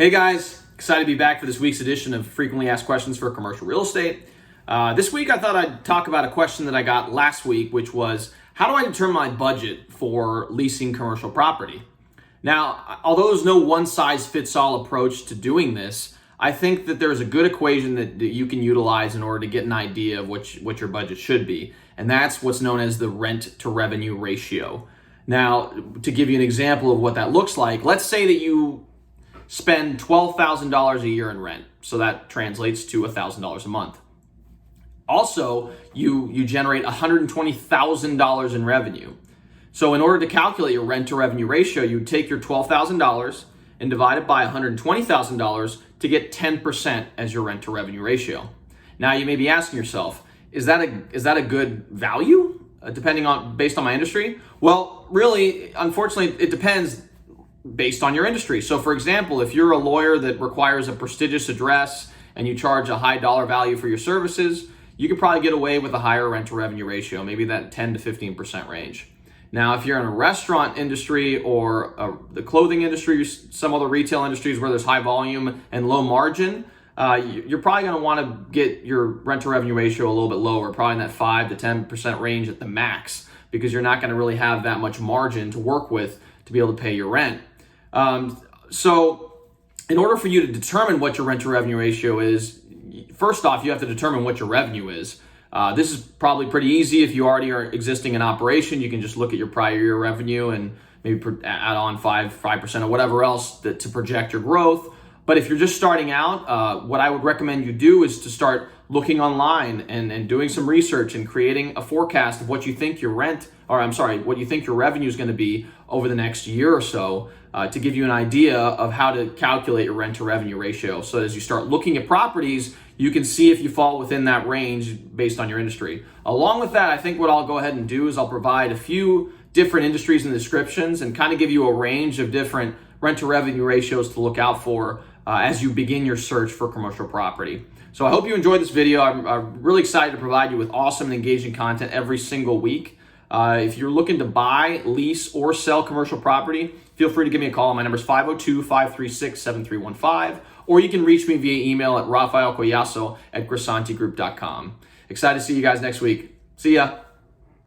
Hey guys, excited to be back for this week's edition of Frequently Asked Questions for Commercial Real Estate. This week I thought I'd talk about a question that I got last week, which was, how do I determine my budget for leasing commercial property? Now, although there's no one-size-fits-all approach to doing this, I think that there's a good equation that you can utilize in order to get an idea of what your budget should be, and that's what's known as the rent-to-revenue ratio. Now, to give you an example of what that looks like, let's say that you spend $12,000 a year in rent. So that translates to $1,000 a month. Also, you generate $120,000 in revenue. So in order to calculate your rent to revenue ratio, you take your $12,000 and divide it by $120,000 to get 10% as your rent to revenue ratio. Now you may be asking yourself, is that a good value based on my industry? Well, really, unfortunately, it depends based on your industry. So for example, if you're a lawyer that requires a prestigious address and you charge a high dollar value for your services, you could probably get away with a higher rent to revenue ratio, maybe that 10 to 15% range. Now, if you're in a restaurant industry or the clothing industry, some other retail industries where there's high volume and low margin, you're probably going to want to get your rent to revenue ratio a little bit lower, probably in that 5 to 10% range at the max, because you're not going to really have that much margin to work with to be able to pay your rent. So in order for you to determine what your rent to revenue ratio is, first off, you have to determine what your revenue is. This is probably pretty easy. If you already are existing in operation, you can just look at your prior year revenue and maybe add on 5% or whatever else to project your growth. But if you're just starting out, what I would recommend you do is to start looking online and doing some research and creating a forecast of what you think your what you think your revenue is going to be over the next year or so, to give you an idea of how to calculate your rent to revenue ratio. So as you start looking at properties, you can see if you fall within that range based on your industry. Along with that, I think what I'll go ahead and do is I'll provide a few different industries and descriptions and kind of give you a range of different rent to revenue ratios to look out for as you begin your search for commercial property. So I hope you enjoyed this video. I'm really excited to provide you with awesome and engaging content every single week. If you're looking to buy, lease, or sell commercial property, feel free to give me a call. My number is 502-536-7315, or you can reach me via email at rafaelcollazo@grisantigroup.com. Excited to see you guys next week. See ya.